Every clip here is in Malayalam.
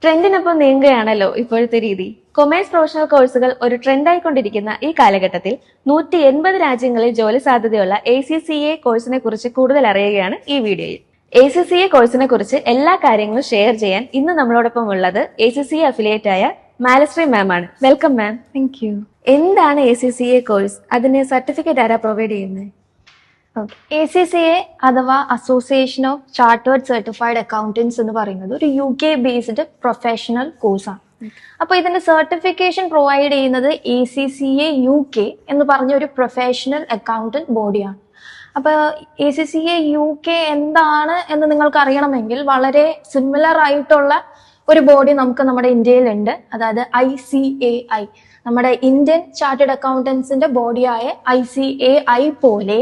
ട്രെൻഡിനൊപ്പം നീങ്ങുകയാണല്ലോ ഇപ്പോഴത്തെ രീതി. കൊമേഴ്സ് പ്രൊഫഷണൽ കോഴ്സുകൾ ഒരു ട്രെൻഡായിക്കൊണ്ടിരിക്കുന്ന ഈ കാലഘട്ടത്തിൽ 180 രാജ്യങ്ങളിൽ ജോലി സാധ്യതയുള്ള ACCA കോഴ്സിനെ കുറിച്ച് കൂടുതൽ അറിയുകയാണ് ഈ വീഡിയോയിൽ. ACCA കോഴ്സിനെ കുറിച്ച് എല്ലാ കാര്യങ്ങളും ഷെയർ ചെയ്യാൻ ഇന്ന് നമ്മളോടൊപ്പം ഉള്ളത് ACCA അഫിലിയേറ്റ് ആയ മാലശ്രീ മാം ആണ്. Welcome ma'am. Thank you. എന്താണ് ACCA കോഴ്സ്? അതിന് സർട്ടിഫിക്കറ്റ് ആരാ പ്രൊവൈഡ് ചെയ്യുന്നത്? ACCA അഥവാ association of chartered certified accountants എന്ന് പറയുന്നത് ഒരു UK ബേസ്ഡ് പ്രൊഫഷണൽ കോഴ്സാണ്. അപ്പൊ ഇതിന്റെ സർട്ടിഫിക്കേഷൻ പ്രൊവൈഡ് ചെയ്യുന്നത് ACCA UK എന്ന് പറഞ്ഞ ഒരു പ്രൊഫഷണൽ അക്കൗണ്ടന്റ് ബോഡിയാണ്. അപ്പൊ ACCA UK എന്താണ് എന്ന് നിങ്ങൾക്ക് അറിയണമെങ്കിൽ വളരെ സിമിലർ ആയിട്ടുള്ള ഒരു ബോഡി നമുക്ക് നമ്മുടെ ഇന്ത്യയിലുണ്ട്. അതായത് ICAI, നമ്മുടെ ഇന്ത്യൻ ചാർട്ടേഡ് അക്കൗണ്ടൻസിന്റെ ബോഡിയായ ICAI പോലെ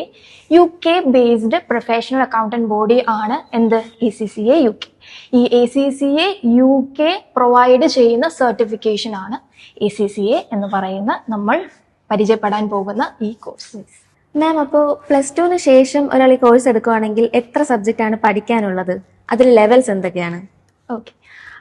UK based professional accountant body ആണ് എന്ത് ACCA UK. ഈ ACCA UK പ്രൊവൈഡ് ചെയ്യുന്ന സർട്ടിഫിക്കേഷൻ ആണ് ACCA എന്ന് പറയുന്ന നമ്മൾ പരിചയപ്പെടാൻ പോകുന്ന ഈ കോഴ്സ്. മാം, അപ്പോൾ +2 ശേഷം ഒരാൾ ഈ കോഴ്സ് എടുക്കുകയാണെങ്കിൽ എത്ര സബ്ജക്റ്റ് ആണ് പഠിക്കാനുള്ളത്? അതിൽ ലെവൽസ് എന്തൊക്കെയാണ്? ഓക്കെ,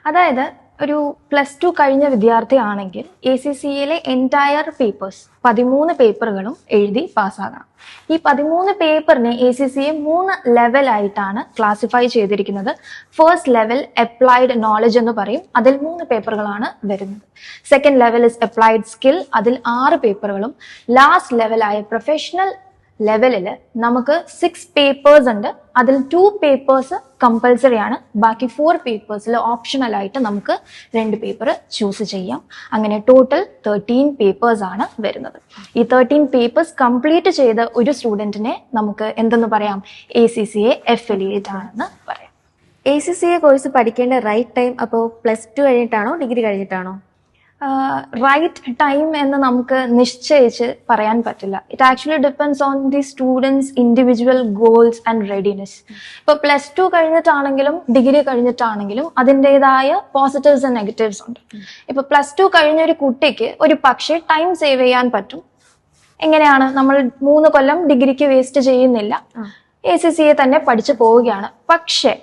അതായത് ഒരു +2 കഴിഞ്ഞ വിദ്യാർത്ഥി ആണെങ്കിൽ ACCAയിലെ എൻറ്റയർ പേപ്പേഴ്സ് 13 പേപ്പറുകളും എഴുതി പാസ്സാകണം. ഈ 13 പേപ്പറിനെ ACCA 3 ലെവലായിട്ടാണ് ക്ലാസിഫൈ ചെയ്തിരിക്കുന്നത്. ഫസ്റ്റ് ലെവൽ അപ്ലൈഡ് നോളജ് എന്ന് പറയും, അതിൽ 3 പേപ്പറുകളാണ് വരുന്നത്. Second level is applied skill, അതിൽ 6 പേപ്പറുകളും. ലാസ്റ്റ് ലെവലായ പ്രൊഫഷണൽ ലെവലിൽ നമുക്ക് 6 പേപ്പേഴ്സ് ഉണ്ട്, അതിൽ 2 പേപ്പേഴ്സ് കമ്പൽസറി ആണ്. ബാക്കി 4 പേപ്പേഴ്സിൽ ഓപ്ഷണൽ ആയിട്ട് നമുക്ക് 2 പേപ്പർ ചൂസ് ചെയ്യാം. അങ്ങനെ ടോട്ടൽ 13 പേപ്പേഴ്സ് ആണ് വരുന്നത്. ഈ 13 പേപ്പേഴ്സ് കംപ്ലീറ്റ് ചെയ്ത ഒരു സ്റ്റുഡന്റിനെ നമുക്ക് എന്തെന്ന് പറയാം? ACCA അഫിലിയേറ്റ് ആണെന്ന് പറയാം. ACCA കോഴ്സ് പഠിക്കേണ്ട റൈറ്റ് ടൈം അപ്പോൾ +2 കഴിഞ്ഞിട്ടാണോ ഡിഗ്രി കഴിഞ്ഞിട്ടാണോ? റൈറ്റ് ടൈം എന്ന് നമുക്ക് നിശ്ചയിച്ച് പറയാൻ പറ്റില്ല. It actually depends on the students individual goals and readiness. ഇപ്പൊ +2 കഴിഞ്ഞിട്ടാണെങ്കിലും ഡിഗ്രി കഴിഞ്ഞിട്ടാണെങ്കിലും അതിൻ്റെതായ പോസിറ്റീവ്സ് ആൻഡ് നെഗറ്റീവ്സ് ഉണ്ട്. ഇപ്പൊ +2 കഴിഞ്ഞ ഒരു കുട്ടിക്ക് ഒരു പക്ഷേ ടൈം സേവ് ചെയ്യാൻ പറ്റും. എങ്ങനെയാണ്? നമ്മൾ 3 കൊല്ലം ഡിഗ്രിക്ക് വേസ്റ്റ് ചെയ്യുന്നില്ല, ACCA തന്നെ പഠിച്ചു പോവുകയാണ്. പക്ഷെ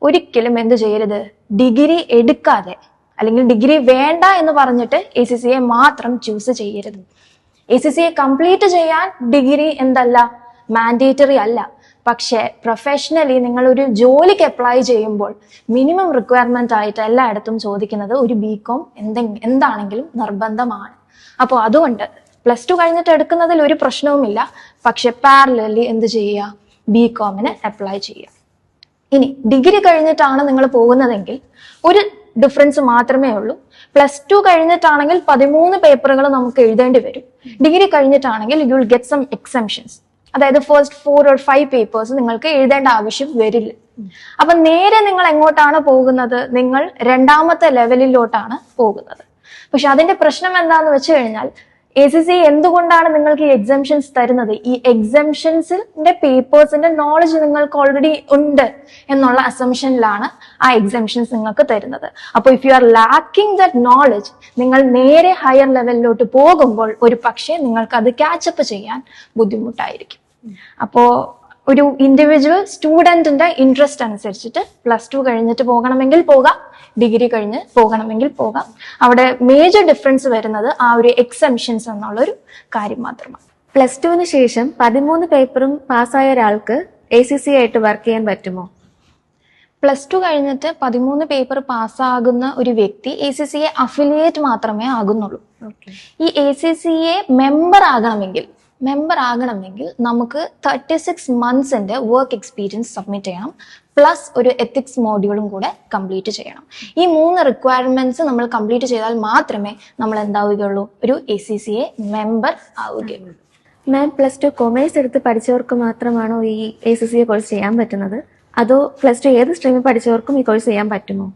ഒരിക്കലും എന്ത് ചെയ്യരുത്? ഡിഗ്രി എടുക്കാതെ അല്ലെങ്കിൽ ഡിഗ്രി വേണ്ട എന്ന് പറഞ്ഞിട്ട് ACCA മാത്രം ചൂസ് ചെയ്യരുത്. ACCA കംപ്ലീറ്റ് ചെയ്യാൻ ഡിഗ്രി എന്തല്ല, മാൻഡേറ്ററി അല്ല. പക്ഷെ പ്രൊഫഷണലി നിങ്ങൾ ഒരു ജോലിക്ക് അപ്ലൈ ചെയ്യുമ്പോൾ മിനിമം റിക്വയർമെന്റ് ആയിട്ട് എല്ലായിടത്തും ചോദിക്കുന്നത് ഒരു BCom എന്താണെങ്കിലും നിർബന്ധമാണ്. അപ്പോൾ അതുകൊണ്ട് +2 കഴിഞ്ഞിട്ട് എടുക്കുന്നതിൽ ഒരു പ്രശ്നവുമില്ല. പക്ഷെ പാരലലി എന്ത് ചെയ്യുക? BComന് അപ്ലൈ ചെയ്യുക. ഇനി ഡിഗ്രി കഴിഞ്ഞിട്ടാണ് നിങ്ങൾ പോകുന്നതെങ്കിൽ ഒരു ഡിഫറൻസ് മാത്രമേ ഉള്ളൂ. +2 കഴിഞ്ഞിട്ടാണെങ്കിൽ 13 പേപ്പറുകൾ നമുക്ക് എഴുതേണ്ടി വരും. ഡിഗ്രി കഴിഞ്ഞിട്ടാണെങ്കിൽ you will get some exemptions. അതായത് ഫസ്റ്റ് 4 or 5 പേപ്പേഴ്സ് നിങ്ങൾക്ക് എഴുതേണ്ട ആവശ്യം വരില്ല. അപ്പൊ നേരെ നിങ്ങൾ എങ്ങോട്ടാണ് പോകുന്നത്? നിങ്ങൾ 2ാമത്തെ ലെവലിലോട്ടാണ് പോകുന്നത്. പക്ഷെ അതിന്റെ പ്രശ്നം എന്താന്ന് വെച്ച് കഴിഞ്ഞാൽ ACCA എന്തുകൊണ്ടാണ് നിങ്ങൾക്ക് ഈ എക്സംഷൻസ് തരുന്നത്? ഈ എക്സംഷൻസിന്റെ പേപ്പേഴ്സിന്റെ നോളജ് നിങ്ങൾക്ക് ഓൾറെഡി ഉണ്ട് എന്നുള്ള അസംഷനിലാണ് ആ എക്സംഷൻസ് നിങ്ങൾക്ക് തരുന്നത്. അപ്പോൾ if you are lacking that knowledge, നിങ്ങൾ നേരെ ഹയർ ലെവലിലോട്ട് പോകുമ്പോൾ ഒരു പക്ഷേ നിങ്ങൾക്ക് അത് ക്യാച്ചപ്പ് ചെയ്യാൻ ബുദ്ധിമുട്ടായിരിക്കും. അപ്പോ ഒരു ഇൻഡിവിജ്വൽ സ്റ്റുഡന്റിന്റെ ഇൻട്രസ്റ്റ് അനുസരിച്ചിട്ട് +2 കഴിഞ്ഞിട്ട് പോകണമെങ്കിൽ പോകാം, ഡിഗ്രി കഴിഞ്ഞ് പോകണമെങ്കിൽ പോകാം. അവിടെ മേജർ ഡിഫറൻസ് വരുന്നത് ആ ഒരു എക്സംഷൻസ് എന്നുള്ളൊരു കാര്യം മാത്രമാണ്. +2 ശേഷം 13 പേപ്പറും പാസ്സായ ഒരാൾക്ക് ACCA ആയിട്ട് വർക്ക് ചെയ്യാൻ പറ്റുമോ? +2 കഴിഞ്ഞിട്ട് 13 പേപ്പർ പാസ്സാകുന്ന ഒരു വ്യക്തി ACCA അഫിലിയേറ്റ് മാത്രമേ ആകുന്നുള്ളൂ. ഈ ACCA മെമ്പർ ആകണമെങ്കിൽ നമുക്ക് 36 മന്ത്സിന്റെ വർക്ക് എക്സ്പീരിയൻസ് സബ്മിറ്റ് ചെയ്യണം, പ്ലസ് ഒരു എത്തിക്സ് മോഡ്യൂളും കൂടെ കംപ്ലീറ്റ് ചെയ്യണം. ഈ 3 റിക്വയർമെന്റ്സ് നമ്മൾ കംപ്ലീറ്റ് ചെയ്താൽ മാത്രമേ നമ്മൾ എന്താവുകയുള്ളൂ? ഒരു ACCA മെമ്പർ ആവുകയുള്ളൂ. മാം, +2 കൊമേഴ്സ് എടുത്ത് പഠിച്ചവർക്ക് മാത്രമാണോ ഈ ACCA കോഴ്സ് ചെയ്യാൻ പറ്റുന്നത്? അതോ +2 ഏത് സ്ട്രീമിൽ പഠിച്ചവർക്കും ഈ കോഴ്സ് ചെയ്യാൻ പറ്റുമോ?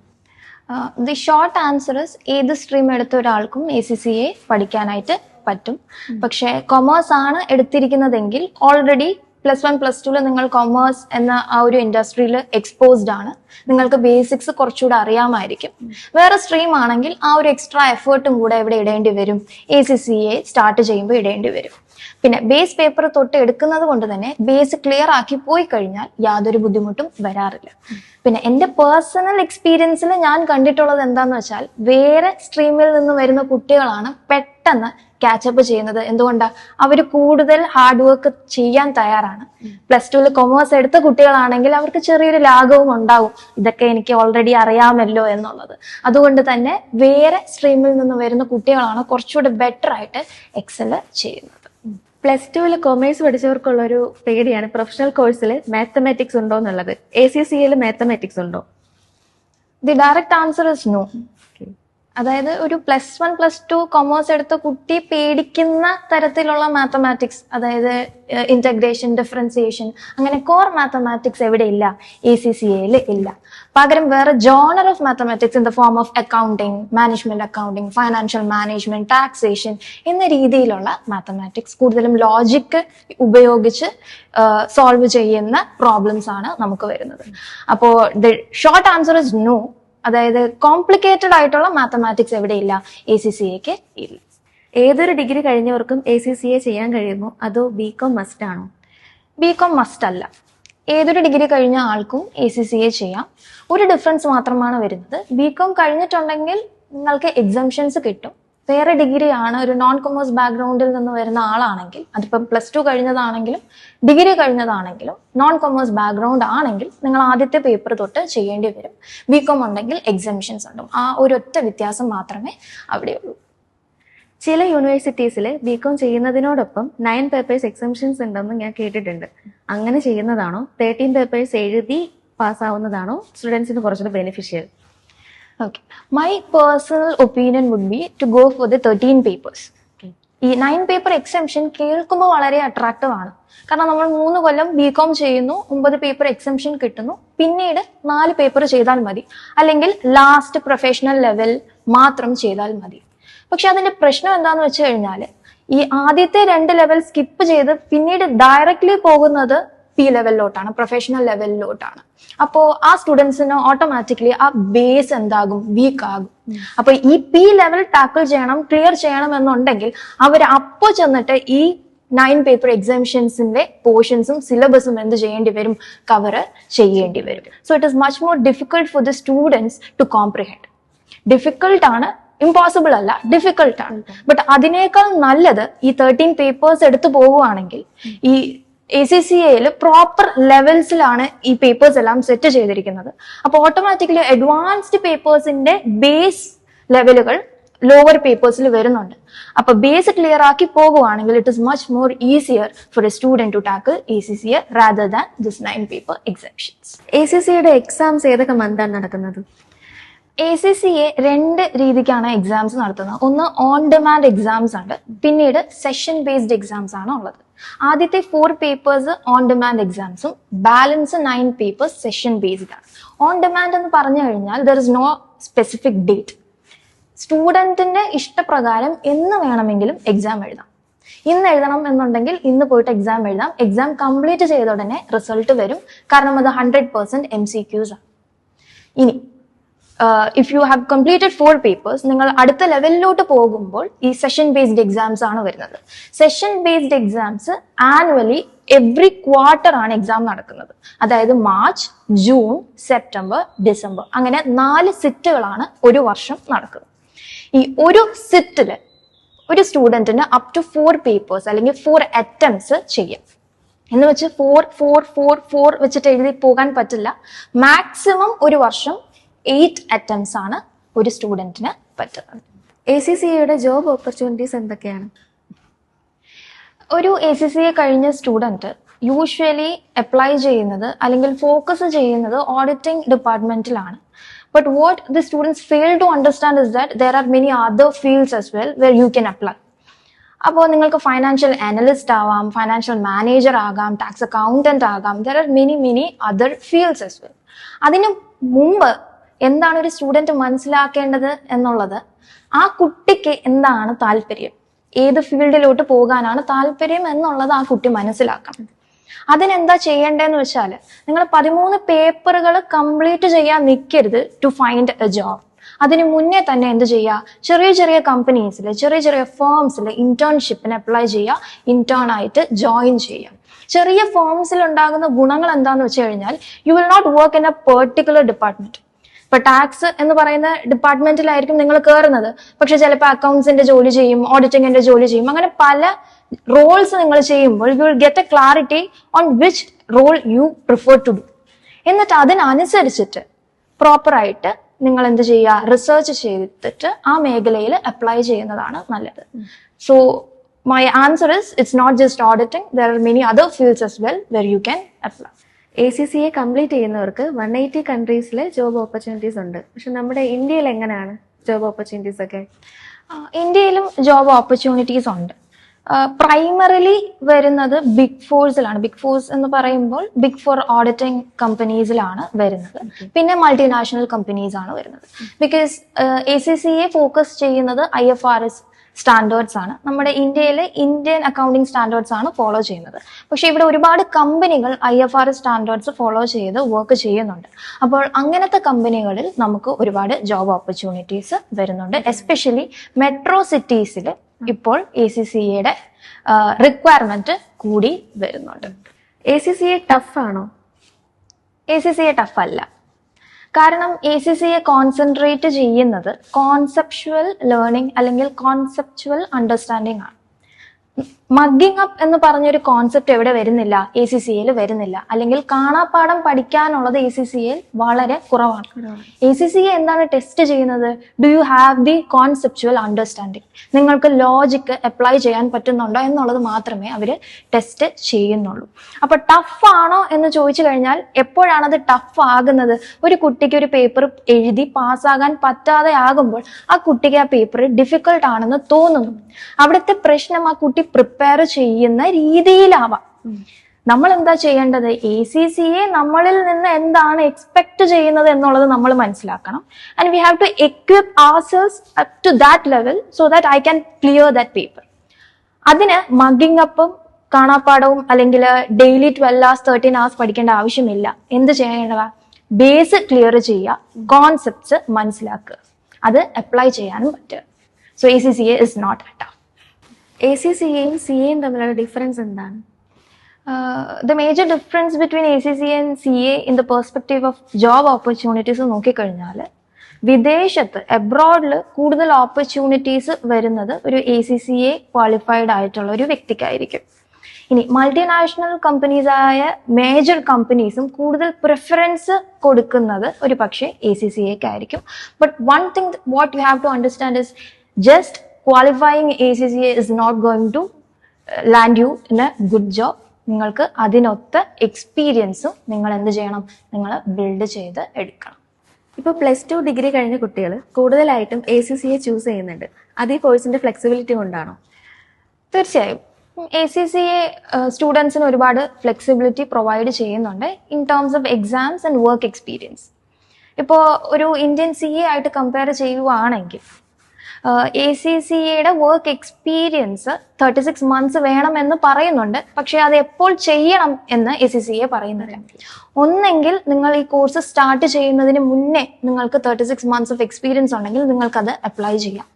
ദി ഷോർട്ട് ആൻസർ ഇസ് ഏത് സ്ട്രീം എടുത്ത ഒരാൾക്കും ACCA പഠിക്കാനായിട്ട് പറ്റും. പക്ഷെ കൊമേഴ്സ് ആണ് എടുത്തിരിക്കുന്നതെങ്കിൽ ഓൾറെഡി +1 +2 നിങ്ങൾ കൊമേഴ്സ് എന്ന ആ ഒരു ഇൻഡസ്ട്രിയിൽ എക്സ്പോസ്ഡ് ആണ്, നിങ്ങൾക്ക് ബേസിക്സ് കുറച്ചുകൂടെ അറിയാമായിരിക്കും. വേറെ സ്ട്രീം ആണെങ്കിൽ ആ ഒരു എക്സ്ട്രാ എഫേർട്ടും കൂടെ ഇവിടെ ഇടേണ്ടി വരും, ACCA സ്റ്റാർട്ട് ചെയ്യുമ്പോൾ ഇടേണ്ടി വരും. പിന്നെ ബേസ് പേപ്പർ തൊട്ട് എടുക്കുന്നത് കൊണ്ട് തന്നെ ബേസ് ക്ലിയർ ആക്കി പോയി കഴിഞ്ഞാൽ യാതൊരു ബുദ്ധിമുട്ടും വരാറില്ല. പിന്നെ എൻ്റെ പേഴ്സണൽ എക്സ്പീരിയൻസിൽ ഞാൻ കണ്ടിട്ടുള്ളത് എന്താന്ന് വെച്ചാൽ വേറെ സ്ട്രീമിൽ നിന്ന് വരുന്ന കുട്ടികളാണ് പെട്ടെന്ന് ക്യാച്ചപ്പ് ചെയ്യുന്നത്. എന്തുകൊണ്ടാണ്? അവർ കൂടുതൽ ഹാർഡ് വർക്ക് ചെയ്യാൻ തയ്യാറാണ്. +2 കൊമേഴ്സ് എടുത്ത കുട്ടികളാണെങ്കിൽ അവർക്ക് ചെറിയൊരു ലാഘവും ഉണ്ടാവും, ഇതൊക്കെ എനിക്ക് ഓൾറെഡി അറിയാമല്ലോ എന്നുള്ളത്. അതുകൊണ്ട് തന്നെ വേറെ സ്ട്രീമിൽ നിന്ന് വരുന്ന കുട്ടികളാണ് കുറച്ചുകൂടി ബെറ്റർ ആയിട്ട് എക്സൽ ചെയ്യുന്നത്. +2 കൊമേഴ്സ് പഠിച്ചവർക്കുള്ള ഒരു പേടിയാണ് പ്രൊഫഷണൽ കോഴ്സിൽ മാത്തമാറ്റിക്സ് ഉണ്ടോ എന്നുള്ളത്. ACCA മാത്തമാറ്റിക്സ് ഉണ്ടോ? The direct answer is no. അതായത് ഒരു +1 +2 കൊമേഴ്സ് എടുത്ത കുട്ടി പേടിക്കുന്ന തരത്തിലുള്ള മാത്തമാറ്റിക്സ്, അതായത് ഇന്റഗ്രേഷൻ, ഡിഫറൻസിയേഷൻ, അങ്ങനെ കോർ മാത്തമാറ്റിക്സ് എവിടെ ഇല്ല, ACCA ഇല്ല. പകരം വേറെ genre of mathematics in the form of accounting, management accounting, financial management, taxation എന്ന രീതിയിലുള്ള മാത്തമാറ്റിക്സ്, കൂടുതലും ലോജിക്ക് ഉപയോഗിച്ച് സോൾവ് ചെയ്യുന്ന പ്രോബ്ലംസ് ആണ് നമുക്ക് വരുന്നത്. അപ്പോൾ the short answer is no. അതായത് കോംപ്ലിക്കേറ്റഡ് ആയിട്ടുള്ള മാത്തമാറ്റിക്സ് എവിടെയില്ല, ACCA ഇല്ല. ഏതൊരു ഡിഗ്രി കഴിഞ്ഞവർക്കും ACCA ചെയ്യാൻ കഴിയുമോ, അതോ BCom മസ്റ്റ് ആണോ? BCom മസ്റ്റ് അല്ല. ഏതൊരു ഡിഗ്രി കഴിഞ്ഞ ആൾക്കും ACCA ചെയ്യാം. ഒരു ഡിഫറൻസ് മാത്രമാണ് വരുന്നത്. BCom കഴിഞ്ഞിട്ടുണ്ടെങ്കിൽ നിങ്ങൾക്ക് എക്സംഷൻസ് കിട്ടും. വേറെ ഡിഗ്രി ആണ്, ഒരു നോൺ കൊമേഴ്സ് ബാക്ക്ഗ്രൗണ്ടിൽ നിന്ന് വരുന്ന ആളാണെങ്കിൽ, അതിപ്പം +2 കഴിഞ്ഞതാണെങ്കിലും ഡിഗ്രി കഴിഞ്ഞതാണെങ്കിലും നോൺ കൊമേഴ്സ് ബാക്ക്ഗ്രൗണ്ട് ആണെങ്കിൽ നിങ്ങൾ ആദ്യത്തെ പേപ്പർ തൊട്ട് ചെയ്യേണ്ടി വരും. BCom ഉണ്ടെങ്കിൽ എക്സംഷൻസ് ഉണ്ട്. ആ ഒരൊറ്റ വ്യത്യാസം മാത്രമേ അവിടെയുള്ളൂ. ചില യൂണിവേഴ്സിറ്റീസിൽ BCom ചെയ്യുന്നതിനോടൊപ്പം 9 പേപ്പേഴ്സ് എക്സംഷൻസ് ഉണ്ടെന്ന് ഞാൻ കേട്ടിട്ടുണ്ട്. അങ്ങനെ ചെയ്യുന്നതാണോ? 13 പേപ്പേഴ്സ് എഴുതി പാസ്സാവുന്നതാണോ സ്റ്റുഡൻസിന് കുറച്ചുകൂടി beneficial? Okay. My personal opinion would be to go for the 13 papers. ഈ 9 പേപ്പർ എക്സംഷൻ കേൾക്കുമ്പോൾ വളരെ അട്രാക്റ്റീവ് ആണ്. കാരണം നമ്മൾ 3 കൊല്ലം BCom ചെയ്യുന്നു, 9 പേപ്പർ എക്സംഷൻ കിട്ടുന്നു, പിന്നീട് 4 പേപ്പർ ചെയ്താൽ മതി, അല്ലെങ്കിൽ ലാസ്റ്റ് പ്രൊഫഷണൽ ലെവൽ മാത്രം ചെയ്താൽ മതി. പക്ഷെ അതിന്റെ പ്രശ്നം എന്താന്ന് വെച്ച് കഴിഞ്ഞാൽ ഈ ആദ്യത്തെ 2 ലെവൽ സ്കിപ്പ് ചെയ്ത് പിന്നീട് ഡയറക്റ്റ്ലി പോകുന്നത് P ലെവലിലോട്ടാണ്, പ്രൊഫഷണൽ ലെവലിലോട്ടാണ്. അപ്പോ ആ സ്റ്റുഡൻസിന് ഓട്ടോമാറ്റിക്കലി ആ ബേസ് എന്താകും, വീക്ക് ആകും. അപ്പൊ ഈ P ലെവൽ ടാക്കിൾ ചെയ്യണം, ക്ലിയർ ചെയ്യണം എന്നുണ്ടെങ്കിൽ അവർ അപ്പോ ചെന്നിട്ട് ഈ 9 പേപ്പർ എക്സാമിഷൻസിന്റെ പോർഷൻസും സിലബസും എന്ത് ചെയ്യേണ്ടി വരും, കവർ ചെയ്യേണ്ടി വരും. So it is much more difficult for the students to comprehend. Difficult ആണ്, ഇമ്പോസിബിൾ അല്ല, ഡിഫിക്കൾട്ട് ആണ്. ബട്ട് അതിനേക്കാൾ നല്ലത് ഈ 13 പേപ്പേഴ്സ് എടുത്തു പോവുകയാണെങ്കിൽ ഈ ACCA പ്രോപ്പർ ലെവൽസിലാണ് ഈ പേപ്പേഴ്സ് എല്ലാം സെറ്റ് ചെയ്തിരിക്കുന്നത്. അപ്പൊ ഓട്ടോമാറ്റിക്കലി അഡ്വാൻസ്ഡ് പേപ്പേഴ്സിന്റെ ബേസ് ലെവലുകൾ ലോവർ പേപ്പേഴ്സിൽ വരുന്നുണ്ട്. അപ്പൊ ബേസ് ക്ലിയർ ആക്കി പോകുവാണെങ്കിൽ it is much more easier for a student to tackle ACCA rather than this 9 paper examinations. ACCA exams ഏതൊക്കെ മന്താണ് നടക്കുന്നത്? ACCA 2 രീതിക്കാണ് എക്സാംസ് നടത്തുന്നത്. ഒന്ന് ഓൺ ഡിമാൻഡ് എക്സാംസ് ഉണ്ട്, പിന്നീട് സെഷൻ ബേസ്ഡ് എക്സാംസ് ആണ് ഉള്ളത്. ആദ്യത്തെ 4 പേപ്പേഴ്സ് ഓൺ ഡിമാൻഡ് എക്സാംസും ബാലൻസ് 9 പേപ്പേഴ്സ് സെഷൻ ബേസ്ഡ് ആണ്. ഓൺ ഡിമാൻഡ് എന്ന് പറഞ്ഞു കഴിഞ്ഞാൽ there is no specific date. സ്റ്റുഡന്റിന്റെ ഇഷ്ടപ്രകാരം എന്ന് വേണമെങ്കിലും എക്സാം എഴുതാം. ഇന്ന് എഴുതണം എന്നുണ്ടെങ്കിൽ ഇന്ന് പോയിട്ട് എക്സാം എഴുതാം. എക്സാം കംപ്ലീറ്റ് ചെയ്ത ഉടനെ റിസൾട്ട് വരും. കാരണം അത് 100% MCQs ആണ്. ഇനി if you have completed 4 papers, നിങ്ങൾ അടുത്ത ലെവലിലോട്ട് പോകുമ്പോൾ ഈ സെഷൻ ബേസ്ഡ് എക്സാംസ് ആണ് വരുന്നത്. Session based exams annually every quarter ആണ് എക്സാം നടക്കുന്നത്. അതായത് മാർച്ച്, ജൂൺ, സെപ്റ്റംബർ, ഡിസംബർ, അങ്ങനെ 4 സിറ്റുകളാണ് ഒരു വർഷം നടക്കുന്നത്. ഈ ഒരു സിറ്റില് ഒരു സ്റ്റുഡന്റിന് അപ് ടു 4 പേപ്പേഴ്സ് അല്ലെങ്കിൽ 4 അറ്റംപ്റ്റ്സ് ചെയ്യാം. എന്ന് വെച്ച് 4 വെച്ചിട്ട് എഴുതി പോകാൻ പറ്റില്ല. മാക്സിമം ഒരു വർഷം 8 അറ്റംപ്റ്റ്സ് ആണ് ഒരു സ്റ്റുഡന്റിന് പറ്റുന്നത്. ACCA ജോബ് ഓപ്പർച്യൂണിറ്റീസ് എന്തൊക്കെയാണ്? ഒരു ACCA കഴിഞ്ഞ സ്റ്റുഡന്റ് യൂഷ്വലി അപ്ലൈ ചെയ്യുന്നത് അല്ലെങ്കിൽ ഫോക്കസ് ചെയ്യുന്നത് ഓഡിറ്റിംഗ് ഡിപ്പാർട്ട്മെന്റിലാണ്. But what the students fail to understand is that there are many other fields as well where you can apply. അപ്പോൾ നിങ്ങൾക്ക് ഫൈനാൻഷ്യൽ അനലിസ്റ്റ് ആവാം, ഫൈനാൻഷ്യൽ മാനേജർ ആകാം, ടാക്സ് അക്കൗണ്ടന്റ് ആകാം. There are many other fields as well. അതിന് മുമ്പ് എന്താണ് ഒരു സ്റ്റുഡന്റ് മനസ്സിലാക്കേണ്ടത് എന്നുള്ളത്, ആ കുട്ടിക്ക് എന്താണ് താല്പര്യം, ഏത് ഫീൽഡിലോട്ട് പോകാനാണ് താല്പര്യം എന്നുള്ളത് ആ കുട്ടി മനസ്സിലാക്കണം. അതിനെന്താ ചെയ്യേണ്ടതെന്ന് വെച്ചാൽ നിങ്ങൾ 13 പേപ്പറുകൾ കംപ്ലീറ്റ് ചെയ്യാൻ നിൽക്കരുത് ടു ഫൈൻഡ് എ ജോബ്. അതിന് മുന്നേ തന്നെ എന്ത് ചെയ്യുക, ചെറിയ ചെറിയ കമ്പനീസിൽ, ചെറിയ ചെറിയ ഫേംസിൽ ഇന്റേൺഷിപ്പിന് അപ്ലൈ ചെയ്യുക, ഇന്റേൺ ആയിട്ട് ജോയിൻ ചെയ്യുക. ചെറിയ ഫേംസിൽ ഉണ്ടാകുന്ന ഗുണങ്ങൾ എന്താന്ന് വെച്ച് കഴിഞ്ഞാൽ, you will not work in a particular department. ഇപ്പൊ ടാക്സ് എന്ന് പറയുന്ന ഡിപ്പാർട്ട്മെന്റിലായിരിക്കും നിങ്ങൾ കയറുന്നത്, പക്ഷെ ചിലപ്പോൾ അക്കൗണ്ട്സിന്റെ ജോലി ചെയ്യും, ഓഡിറ്റിംഗിന്റെ ജോലി ചെയ്യും. അങ്ങനെ പല റോൾസ് നിങ്ങൾ ചെയ്യുമ്പോൾ you will get a clarity on which role you prefer to do. എന്നിട്ട് അതിനനുസരിച്ചിട്ട് പ്രോപ്പറായിട്ട് നിങ്ങൾ എന്ത് ചെയ്യുക, റിസർച്ച് ചെയ്തിട്ട് ആ മേഖലയിൽ അപ്ലൈ ചെയ്യുന്നതാണ് നല്ലത്. So my answer is, it's not just auditing, there are many other fields as well where you can apply. ACCA complete ചെയ്യുന്നവർക്ക് 180 കൺട്രീസിൽ ജോബ് ഓപ്പർച്യൂണിറ്റീസ് ഉണ്ട്. പക്ഷെ നമ്മുടെ ഇന്ത്യയിൽ എങ്ങനെയാണ് ജോബ് ഓപ്പർച്യൂണിറ്റീസ് ഒക്കെ? ഇന്ത്യയിലും ജോബ് ഓപ്പർച്യൂണിറ്റീസ് ഉണ്ട്. പ്രൈമറിലി വരുന്നത് ബിഗ് ഫോഴ്സിലാണ്. ബിഗ് ഫോഴ്സ് എന്ന് പറയുമ്പോൾ ബിഗ് ഫോർ ഓഡിറ്റിംഗ് കമ്പനീസിലാണ് വരുന്നത്. പിന്നെ മൾട്ടിനാഷണൽ കമ്പനീസ് ആണ് വരുന്നത്. ബിക്കോസ് ACCA ഫോക്കസ് ചെയ്യുന്നത് IFRS സ്റ്റാൻഡേർഡ്സ് ആണ്. നമ്മുടെ ഇന്ത്യയിലെ ഇന്ത്യൻ അക്കൗണ്ടിങ് സ്റ്റാൻഡേർഡ്സ് ആണ് ഫോളോ ചെയ്യുന്നത്. പക്ഷെ ഇവിടെ ഒരുപാട് കമ്പനികൾ IFRS സ്റ്റാൻഡേർഡ്സ് ഫോളോ ചെയ്ത് വർക്ക് ചെയ്യുന്നുണ്ട്. അപ്പോൾ അങ്ങനത്തെ കമ്പനികളിൽ നമുക്ക് ഒരുപാട് ജോബ് ഓപ്പർച്യൂണിറ്റീസ് വരുന്നുണ്ട്. എസ്പെഷ്യലി മെട്രോ സിറ്റീസിൽ ഇപ്പോൾ ACCAയുടെ റിക്വയർമെന്റ് കൂടി വരുന്നുണ്ട്. ACCA ടഫ് ആണോ? ACCA ടഫ് അല്ല. കാരണം ACCA കോൺസെൻട്രേറ്റ് ചെയ്യുന്നത് കോൺസെപ്ച്വൽ ലേണിംഗ് അല്ലെങ്കിൽ കോൺസെപ്ച്വൽ അണ്ടർസ്റ്റാൻഡിംഗ് ആണ്. മഗ്ഗിങ് അപ്പ് എന്ന് പറഞ്ഞൊരു കോൺസെപ്റ്റ് എവിടെ വരുന്നില്ല, ACCAയിൽ വരുന്നില്ല. അല്ലെങ്കിൽ കാണാപ്പാഠം പഠിക്കാനുള്ളത് ACCAയിൽ വളരെ കുറവാണ്. ACCA എന്താണ് ടെസ്റ്റ് ചെയ്യുന്നത്? Do you have the conceptual understanding? നിങ്ങൾക്ക് ലോജിക്ക് അപ്ലൈ ചെയ്യാൻ പറ്റുന്നുണ്ടോ എന്നുള്ളത് മാത്രമേ അവര് ടെസ്റ്റ് ചെയ്യുന്നുള്ളൂ. അപ്പൊ ടഫ് ആണോ എന്ന് ചോദിച്ചു കഴിഞ്ഞാൽ എപ്പോഴാണ് അത് ടഫ് ആകുന്നത്? ഒരു കുട്ടിക്ക് ഒരു പേപ്പർ എഴുതി പാസ്സാകാൻ പറ്റാതെ ആകുമ്പോൾ ആ കുട്ടിക്ക് ആ പേപ്പർ ഡിഫിക്കൽട്ട് ആണെന്ന് തോന്നുന്നു. അവിടുത്തെ പ്രശ്നം ആ കുട്ടി പ്രിപ്പയർ ചെയ്യുന്ന രീതിയിലാവാം. നമ്മൾ എന്താ ചെയ്യേണ്ടത്? ACCA നമ്മളിൽ നിന്ന് എന്താണ് എക്സ്പെക്ട് ചെയ്യുന്നത് എന്നുള്ളത് നമ്മൾ മനസ്സിലാക്കണം. And we have to equip ourselves up to that level so that I can clear that paper. അതിന് മഗ്ഗിങ് അപ്പും കാണാപ്പാടവും അല്ലെങ്കിൽ ഡെയിലി 12 hours 13 hours പഠിക്കേണ്ട ആവശ്യമില്ല. എന്ത് ചെയ്യേണ്ടതാ? ബേസ് ക്ലിയർ ചെയ്യുക, കോൺസെപ്റ്റ്സ് മനസ്സിലാക്കുക, അത് അപ്ലൈ ചെയ്യാനും പറ്റുക. So ACCA is not tough. ACCAയും CAയും തമ്മിലുള്ള ഡിഫറൻസ് എന്താണ്? The major difference between ACCA and CA in the perspective of job opportunities നോക്കിക്കഴിഞ്ഞാൽ, വിദേശത്ത് എബ്രോഡിൽ കൂടുതൽ ഓപ്പർച്യൂണിറ്റീസ് വരുന്നത് ഒരു ACCA ക്വാളിഫൈഡ് ആയിട്ടുള്ള ഒരു വ്യക്തിക്കായിരിക്കും. ഇനി മൾട്ടിനാഷണൽ കമ്പനീസായ മേജർ കമ്പനീസും കൂടുതൽ പ്രിഫറൻസ് കൊടുക്കുന്നത് ഒരു പക്ഷേ ACCAക്കായിരിക്കും. But one thing what you have to understand is just qualifying ACCA is not going to land you in a good job. നിങ്ങൾക്ക് അതിനൊത്ത എക്സ്പീരിയൻസും നിങ്ങൾ എന്ത് ചെയ്യണം? നിങ്ങൾ ബിൽഡ് ചെയ്ത് എടുക്കണം. ഇപ്പോൾ +2 ഡിഗ്രി കഴിഞ്ഞ കുട്ടികൾ കൂടുതലായിട്ടും ACCA ചൂസ് ചെയ്യുന്നുണ്ട്. അത് ഈ കോഴ്സിന്റെ ഫ്ലെക്സിബിലിറ്റി കൊണ്ടാണോ? തീർച്ചയായും ACCA സ്റ്റുഡൻസിന് ഒരുപാട് ഫ്ലെക്സിബിലിറ്റി പ്രൊവൈഡ് ചെയ്യുന്നുണ്ട് in terms of exams and work experience. ഇപ്പോൾ ഒരു ഇന്ത്യൻ CA ആയിട്ട് കമ്പയർ ചെയ്യുവാണെങ്കിൽ ACCAയുടെ വർക്ക് എക്സ്പീരിയൻസ് 36 months വേണമെന്ന് പറയുന്നുണ്ട്. പക്ഷെ അത് എപ്പോൾ ചെയ്യണം എന്ന് ACCA പറയുന്നില്ല. ഒന്നെങ്കിൽ നിങ്ങൾ ഈ കോഴ്സ് സ്റ്റാർട്ട് ചെയ്യുന്നതിന് മുന്നേ നിങ്ങൾക്ക് 36 months ഓഫ് എക്സ്പീരിയൻസ് ഉണ്ടെങ്കിൽ നിങ്ങൾക്കത് അപ്ലൈ ചെയ്യാം.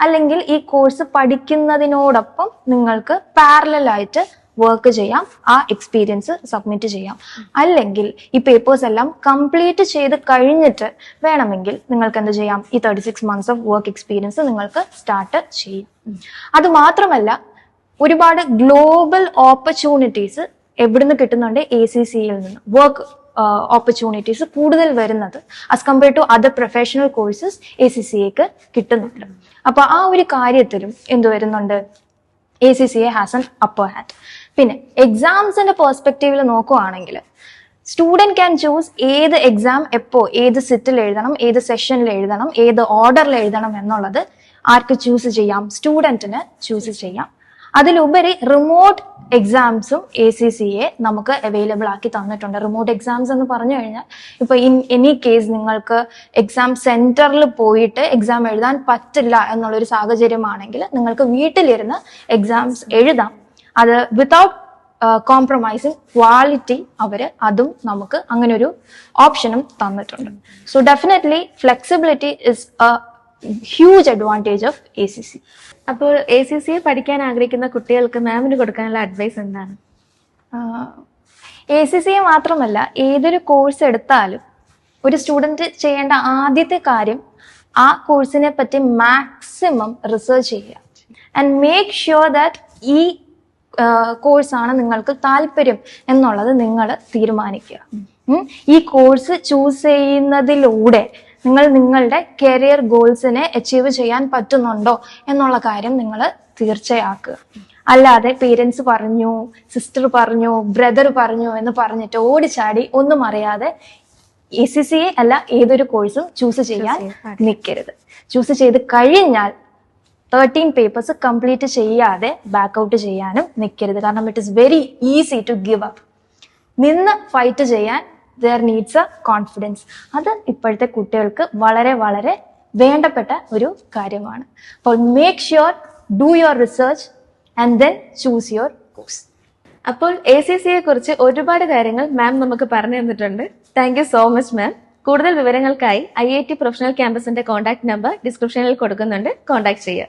അല്ലെങ്കിൽ ഈ കോഴ്സ് പഠിക്കുന്നതിനോടൊപ്പം നിങ്ങൾക്ക് പാരലലായിട്ട് വർക്ക് ചെയ്യാം, ആ എക്സ്പീരിയൻസ് സബ്മിറ്റ് ചെയ്യാം. അല്ലെങ്കിൽ ഈ പേപ്പേഴ്സ് എല്ലാം കംപ്ലീറ്റ് ചെയ്ത് കഴിഞ്ഞിട്ട് വേണമെങ്കിൽ നിങ്ങൾക്ക് എന്ത് ചെയ്യാം? ഈ 36 months ഓഫ് വർക്ക് എക്സ്പീരിയൻസ് നിങ്ങൾക്ക് സ്റ്റാർട്ട് ചെയ്യാം. അത് മാത്രമല്ല, ഒരുപാട് ഗ്ലോബൽ ഓപ്പർച്യൂണിറ്റീസ് എവിടുന്ന് കിട്ടുന്നുണ്ട്? ACCAയിൽ നിന്ന് വർക്ക് ഓപ്പർച്യൂണിറ്റീസ് കൂടുതൽ വരുന്നത് as compare to other professional courses ACCAക്ക് കിട്ടുന്നുണ്ട്. അപ്പൊ ആ ഒരു കാര്യത്തിലും എന്ത് വരുന്നുണ്ട്? ACCA has an upper hand. പിന്നെ എക്സാംസിന്റെ പെർസ്പെക്റ്റീവിൽ നോക്കുവാണെങ്കിൽ സ്റ്റുഡൻറ് ക്യാൻ ചൂസ് ഏത് എക്സാം എപ്പോ, ഏത് സിറ്റിൽ എഴുതണം, ഏത് സെഷനിൽ എഴുതണം, ഏത് ഓർഡറിൽ എഴുതണം എന്നുള്ളത് ആർക്ക് ചൂസ് ചെയ്യാം? സ്റ്റുഡൻറ്റിന് ചൂസ് ചെയ്യാം. അതിലുപരി റിമോട്ട് എക്സാംസും ACCA നമുക്ക് അവൈലബിൾ ആക്കി തന്നിട്ടുണ്ട്. റിമോട്ട് എക്സാംസ് എന്ന് പറഞ്ഞു കഴിഞ്ഞാൽ ഇപ്പൊ ഇൻ എനി കേസ് നിങ്ങൾക്ക് എക്സാം സെന്ററിൽ പോയിട്ട് എക്സാം എഴുതാൻ പറ്റില്ല എന്നുള്ളൊരു സാഹചര്യമാണെങ്കിൽ നിങ്ങൾക്ക് വീട്ടിലിരുന്ന് എക്സാംസ് എഴുതാം. അത് വിതൗട്ട് കോംപ്രമൈസിങ് ക്വാളിറ്റി അതും നമുക്ക് അങ്ങനെ ഒരു ഓപ്ഷനും തന്നിട്ടുണ്ട്. So definitely flexibility is A huge advantage of ACC. അപ്പോൾ ACCA പഠിക്കാൻ ആഗ്രഹിക്കുന്ന കുട്ടികൾക്ക് മാമിന് കൊടുക്കാനുള്ള അഡ്വൈസ് എന്താണ്? ACCA മാത്രമല്ല, ഏതൊരു കോഴ്സ് എടുത്താലും ഒരു സ്റ്റുഡൻറ് ചെയ്യേണ്ട ആദ്യത്തെ കാര്യം ആ കോഴ്സിനെ പറ്റി മാക്സിമം റിസർച്ച് ചെയ്യുക ആൻഡ് മേക്ക് ഷുവർ ദാറ്റ് ഈ കോഴ്സാണ് നിങ്ങൾക്ക് താല്പര്യം എന്നുള്ളത് നിങ്ങൾ തീരുമാനിക്കുക. ഈ കോഴ്സ് ചൂസ് ചെയ്യുന്നതിലൂടെ നിങ്ങൾ നിങ്ങളുടെ കരിയർ ഗോൾസിനെ അച്ചീവ് ചെയ്യാൻ പറ്റുന്നുണ്ടോ എന്നുള്ള കാര്യം നിങ്ങൾ തീർച്ചയാക്കുക. അല്ലാതെ പേരൻസ് പറഞ്ഞു, സിസ്റ്റർ പറഞ്ഞു, ബ്രദർ പറഞ്ഞു എന്ന് പറഞ്ഞിട്ട് ഓടിച്ചാടി ഒന്നും അറിയാതെ ACCA അല്ല ഏതൊരു കോഴ്സും ചൂസ് ചെയ്യാൻ നിൽക്കരുത്. ചൂസ് ചെയ്ത് കഴിഞ്ഞാൽ 13 പേപ്പേഴ്സ് കംപ്ലീറ്റ് ചെയ്യാതെ ബാക്ക് ഔട്ട് ചെയ്യാനും നിൽക്കരുത്. കാരണം it is very easy to give up. നിന്ന് ഫൈറ്റ് ചെയ്യാൻ ദർ നീഡ്സ് എ കോൺഫിഡൻസ്. അത് ഇപ്പോഴത്തെ കുട്ടികൾക്ക് വളരെ വളരെ വേണ്ടപ്പെട്ട ഒരു കാര്യമാണ്. അപ്പോൾ make sure do your research and then choose your course. അപ്പോൾ ACCയെ കുറിച്ച് ഒരുപാട് കാര്യങ്ങൾ മാം നമുക്ക് പറഞ്ഞു തന്നിട്ടുണ്ട്. Thank you so much ma'am. കൂടുതൽ വിവരങ്ങൾക്കായി IIT പ്രൊഫഷണൽ ക്യാമ്പസിന്റെ കോൺടാക്ട് നമ്പർ ഡിസ്ക്രിപ്ഷനിൽ കൊടുക്കുന്നുണ്ട്. കോൺടാക്ട് ചെയ്യുക.